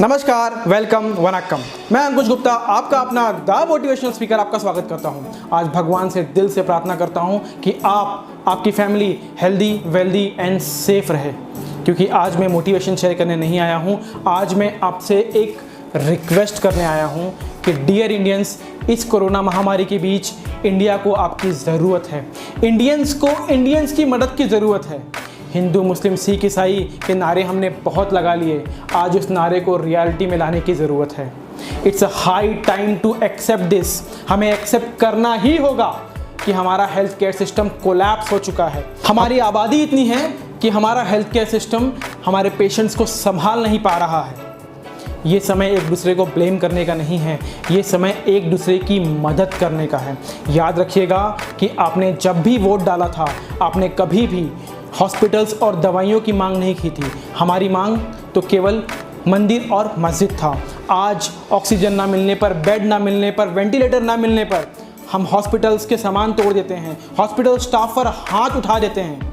नमस्कार, वेलकम, वनक्कम। मैं अंकुश गुप्ता, आपका अपना द मोटिवेशनल स्पीकर, आपका स्वागत करता हूं। आज भगवान से दिल से प्रार्थना करता हूं कि आपकी family healthy, wealthy and safe रहे, क्योंकि आज मैं मोटिवेशन शेयर करने नहीं आया हूं। आज मैं आपसे एक रिक्वेस्ट करने आया हूं कि डियर इंडियंस, इस कोरोना महामारी के बीच इंडिया को आपकी ज़रूरत है। इंडियंस को इंडियंस की मदद की ज़रूरत है। हिंदू, मुस्लिम, सिख, ईसाई के नारे हमने बहुत लगा लिए, आज उस नारे को रियलिटी में लाने की ज़रूरत है। It's a high time to accept this. हमें एक्सेप्ट करना ही होगा कि हमारा हेल्थ केयर सिस्टम कोलैप्स हो चुका है। हमारी आबादी इतनी है कि हमारा हेल्थ केयर सिस्टम हमारे पेशेंट्स को संभाल नहीं पा रहा है। ये समय एक दूसरे को ब्लेम करने का नहीं है, ये समय एक दूसरे की मदद करने का है। याद रखिएगा कि आपने जब भी वोट डाला था, आपने कभी भी हॉस्पिटल्स और दवाइयों की मांग नहीं की थी। हमारी मांग तो केवल मंदिर और मस्जिद था। आज ऑक्सीजन ना मिलने पर, बेड ना मिलने पर, वेंटिलेटर ना मिलने पर हम हॉस्पिटल्स के सामान तोड़ देते हैं, हॉस्पिटल स्टाफ पर हाथ उठा देते हैं।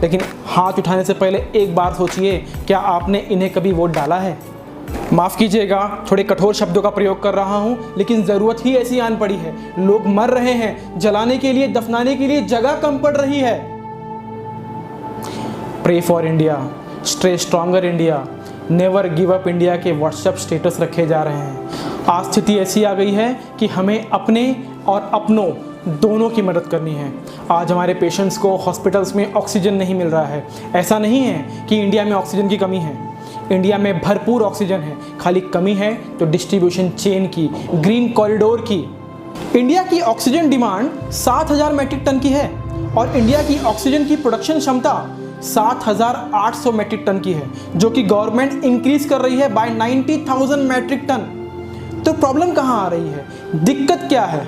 लेकिन हाथ उठाने से पहले एक बार सोचिए, क्या आपने इन्हें कभी वोट डाला है? माफ़ कीजिएगा, थोड़े कठोर शब्दों का प्रयोग कर रहा हूं, लेकिन ज़रूरत ही ऐसी आन पड़ी है। लोग मर रहे हैं, जलाने के लिए, दफनाने के लिए जगह कम पड़ रही है। Pray for India, stay stronger India, never give up India के व्हाट्सएप स्टेटस रखे जा रहे हैं। आज स्थिति ऐसी आ गई है कि हमें अपने और अपनों दोनों की मदद करनी है। आज हमारे पेशेंट्स को हॉस्पिटल्स में ऑक्सीजन नहीं मिल रहा है। ऐसा नहीं है कि इंडिया में ऑक्सीजन की कमी है, इंडिया में भरपूर ऑक्सीजन है, खाली कमी है तो डिस्ट्रीब्यूशन चेन की, ग्रीन कॉरिडोर की। इंडिया की ऑक्सीजन डिमांड 7,000 मैट्रिक टन की है और इंडिया की ऑक्सीजन की प्रोडक्शन क्षमता 7,800 मैट्रिक टन की है, जो कि गवर्नमेंट इंक्रीज कर रही है बाय 90,000 मैट्रिक टन। तो प्रॉब्लम कहाँ आ रही है? दिक्कत क्या है?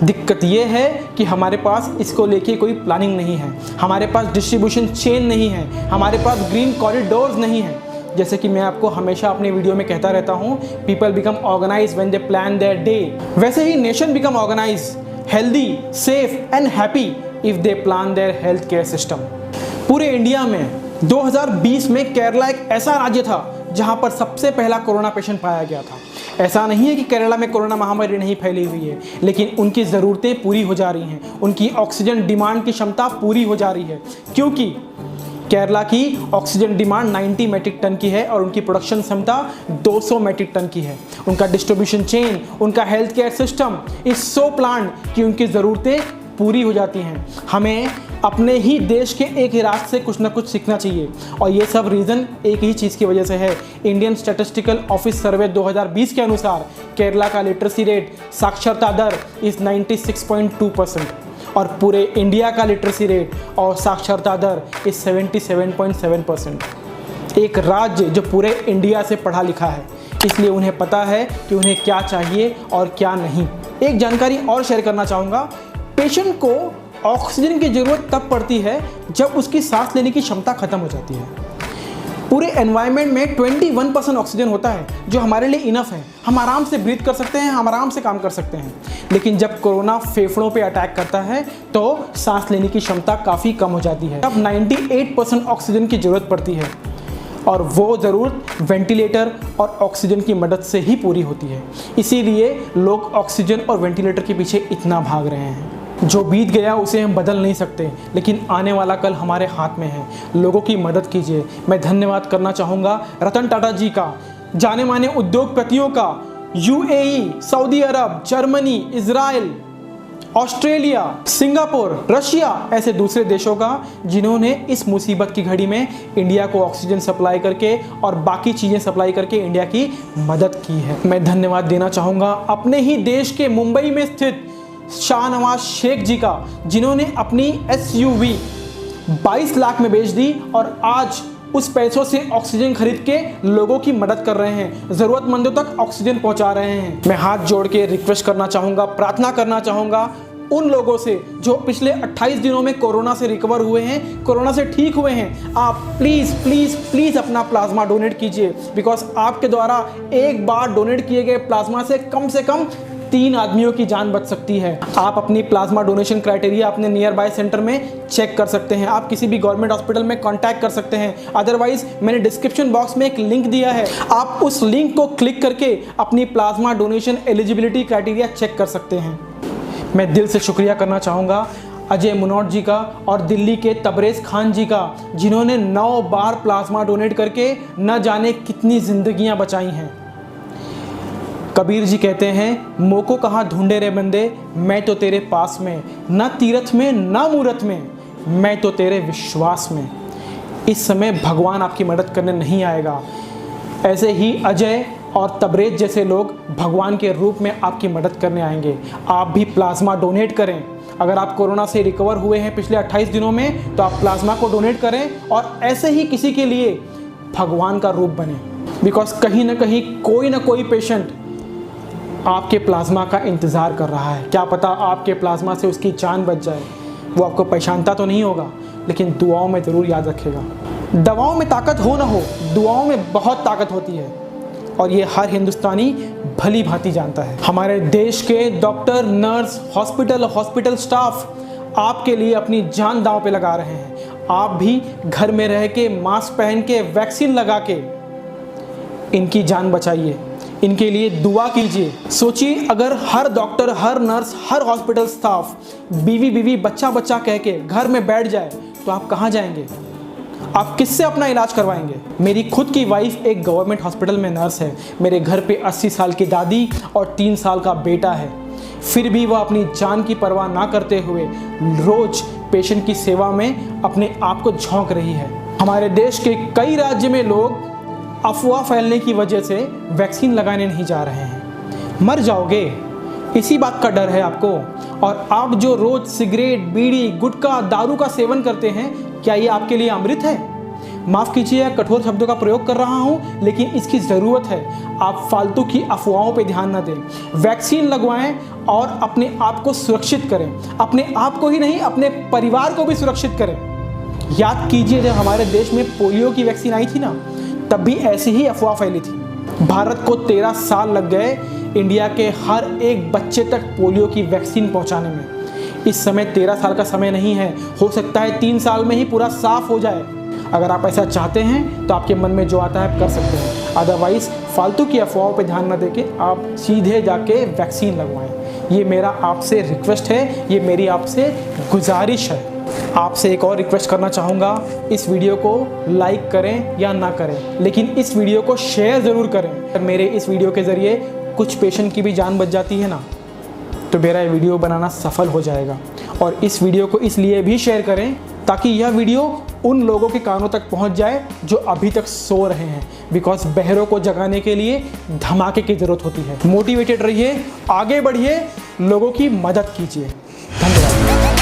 दिक्कत यह है कि हमारे पास इसको लेके कोई प्लानिंग नहीं है, हमारे पास डिस्ट्रीब्यूशन चेन नहीं है, हमारे पास ग्रीन कॉरिडोर्स नहीं है। जैसे कि मैं आपको हमेशा अपने वीडियो में कहता रहता हूँ, people become organise when they plan their day. वैसे ही nation become organise, healthy, safe and happy if they plan their health care system. पूरे इंडिया में 2020 में केरला एक ऐसा राज्य था जहां पर सबसे पहला कोरोना पेशेंट पाया गया था। ऐसा नहीं है कि केरला में कोरोना महामारी नहीं फैली हुई है, लेकिन उनकी ज़रूरतें पूरी हो जा रही हैं, उनकी ऑक्सीजन डिमांड की क्षमता पूरी हो जा रही है, क्योंकि केरला की ऑक्सीजन डिमांड 90 मैट्रिक टन की है और उनकी प्रोडक्शन क्षमता 200 मैट्रिक टन की है। उनका डिस्ट्रीब्यूशन चेन, उनका health care system is so planned कि उनकी ज़रूरतें पूरी हो जाती हैं। हमें अपने ही देश के एक राष्ट्र से कुछ ना कुछ सीखना चाहिए, और ये सब रीज़न एक ही चीज़ की वजह से है। इंडियन स्टैटिस्टिकल ऑफिस सर्वे 2020 के अनुसार केरला का लिटरेसी रेट, साक्षरता दर इस 96.2% और पूरे इंडिया का लिटरेसी रेट और साक्षरता दर इस 77.7%। एक राज्य जो पूरे इंडिया से पढ़ा लिखा है, इसलिए उन्हें पता है कि उन्हें क्या चाहिए और क्या नहीं। एक जानकारी और शेयर करना चाहूँगा, पेशेंट को ऑक्सीजन की ज़रूरत तब पड़ती है जब उसकी सांस लेने की क्षमता खत्म हो जाती है। पूरे एनवायरनमेंट में 21% ऑक्सीजन होता है, जो हमारे लिए इनफ है। हम आराम से ब्रीथ कर सकते हैं, हम आराम से काम कर सकते हैं। लेकिन जब कोरोना फेफड़ों पे अटैक करता है तो सांस लेने की क्षमता काफ़ी कम हो जाती है। अब 98% ऑक्सीजन की ज़रूरत पड़ती है, और वो ज़रूरत वेंटिलेटर और ऑक्सीजन की मदद से ही पूरी होती है। इसीलिए लोग ऑक्सीजन और वेंटिलेटर के पीछे इतना भाग रहे हैं। जो बीत गया उसे हम बदल नहीं सकते, लेकिन आने वाला कल हमारे हाथ में है। लोगों की मदद कीजिए। मैं धन्यवाद करना चाहूँगा रतन टाटा जी का, जाने माने उद्योगपतियों का, UAE, Saudi Arab, Germany, Israel, Australia, Singapore, Russia, ऐसे दूसरे देशों का, जिन्होंने इस मुसीबत की घड़ी में इंडिया को ऑक्सीजन सप्लाई करके और बाकी चीज़ें सप्लाई करके इंडिया की मदद की है। मैं धन्यवाद देना चाहूँगा अपने ही देश के मुंबई में स्थित शाहनवाज शेख जी का, जिन्होंने अपनी SUV 22 लाख में बेच दी और आज उस पैसों से ऑक्सीजन खरीद के लोगों की मदद कर रहे हैं, ज़रूरतमंदों तक ऑक्सीजन पहुंचा रहे हैं। मैं हाथ जोड़ के रिक्वेस्ट करना चाहूँगा, प्रार्थना करना चाहूँगा उन लोगों से जो पिछले 28 दिनों में कोरोना से रिकवर हुए हैं, कोरोना से ठीक हुए हैं। आप प्लीज़ प्लीज़ प्लीज़ अपना प्लाज्मा डोनेट कीजिए, बिकॉज आपके द्वारा एक बार डोनेट किए गए प्लाज्मा से कम 3 आदमियों की जान बच सकती है। आप अपनी प्लाज्मा डोनेशन क्राइटेरिया अपने नियर बाय सेंटर में चेक कर सकते हैं। आप किसी भी गवर्नमेंट हॉस्पिटल में कॉन्टैक्ट कर सकते हैं। अदरवाइज मैंने डिस्क्रिप्शन बॉक्स में एक लिंक दिया है, आप उस लिंक को क्लिक करके अपनी plasma donation eligibility criteria check कर सकते हैं। मैं दिल से शुक्रिया करना चाहूँगा अजय मुनोट जी का और दिल्ली के तबरेज़ खान जी का, जिन्होंने 9 बार प्लाज्मा डोनेट करके न जाने कितनी जिंदगियां बचाई हैं। कबीर जी कहते हैं, मोको कहाँ ढूंढे रे बंदे, मैं तो तेरे पास में, न तीरथ में न मूरत में, मैं तो तेरे विश्वास में। इस समय भगवान आपकी मदद करने नहीं आएगा, ऐसे ही अजय और तबरेज़ जैसे लोग भगवान के रूप में आपकी मदद करने आएंगे। आप भी प्लाज्मा डोनेट करें। अगर आप कोरोना से रिकवर हुए हैं पिछले 28 दिनों में तो आप प्लाज्मा को डोनेट करें और ऐसे ही किसी के लिए भगवान का रूप बने। बिकॉज कहीं ना कहीं कोई ना कोई पेशेंट आपके प्लाज्मा का इंतज़ार कर रहा है। क्या पता आपके प्लाज्मा से उसकी जान बच जाए। वो आपको पहचानता तो नहीं होगा, लेकिन दुआओं में ज़रूर याद रखेगा। दवाओं में ताकत हो ना हो, दुआओं में बहुत ताकत होती है और ये हर हिंदुस्तानी भली भांति जानता है। हमारे देश के डॉक्टर, नर्स, हॉस्पिटल स्टाफ आपके लिए अपनी जान दांव पे लगा रहे हैं। आप भी घर में रह के मास्क पहन के वैक्सीन लगा के इनकी जान बचाइए, इनके लिए दुआ कीजिए। सोचिए अगर हर डॉक्टर, हर नर्स, हर हॉस्पिटल स्टाफ बीवी बीवी बच्चा बच्चा कह के घर में बैठ जाए तो आप कहाँ जाएंगे? आप किससे अपना इलाज करवाएंगे? मेरी खुद की वाइफ एक गवर्नमेंट हॉस्पिटल में नर्स है। मेरे घर पे 80 साल की दादी और 3 साल का बेटा है, फिर भी वह अपनी जान की परवाह ना करते हुए रोज पेशेंट की सेवा में अपने आप को झोंक रही है। हमारे देश के कई राज्य में लोग अफवाह फैलने की वजह से वैक्सीन लगाने नहीं जा रहे हैं। मर जाओगे, इसी बात का डर है आपको। और आप जो रोज सिगरेट, बीड़ी, गुटखा, दारू का सेवन करते हैं, क्या ये आपके लिए अमृत है? माफ़ कीजिए कठोर शब्दों का प्रयोग कर रहा हूं, लेकिन इसकी ज़रूरत है। आप फालतू की अफवाहों पे ध्यान न दें। वैक्सीन लगवाएं और अपने आप को सुरक्षित करें। अपने आप को ही नहीं, अपने परिवार को भी सुरक्षित करें। याद कीजिए जब हमारे देश में पोलियो की वैक्सीन आई थी ना, तब भी ऐसी ही अफवाह फैली थी। भारत को 13 साल लग गए इंडिया के हर एक बच्चे तक पोलियो की वैक्सीन पहुंचाने में। इस समय 13 साल का समय नहीं है, हो सकता है 3 साल में ही पूरा साफ हो जाए। अगर आप ऐसा चाहते हैं तो आपके मन में जो आता है आप कर सकते हैं। अदरवाइज फालतू की अफवाहों पर ध्यान न देके आप सीधे जाके वैक्सीन लगवाएं। ये मेरा आपसे रिक्वेस्ट है, ये मेरी आपसे गुजारिश है। आपसे एक और रिक्वेस्ट करना चाहूँगा, इस वीडियो को लाइक करें या ना करें, लेकिन इस वीडियो को शेयर ज़रूर करें। अगर मेरे इस वीडियो के ज़रिए कुछ पेशेंट की भी जान बच जाती है ना, तो मेरा ये वीडियो बनाना सफल हो जाएगा। और इस वीडियो को इसलिए भी शेयर करें ताकि यह वीडियो उन लोगों के कानों तक पहुंच जाए जो अभी तक सो रहे हैं। बिकॉज बहरों को जगाने के लिए धमाके की ज़रूरत होती है। मोटिवेटेड रहिए, आगे बढ़िए, लोगों की मदद कीजिए। धन्यवाद।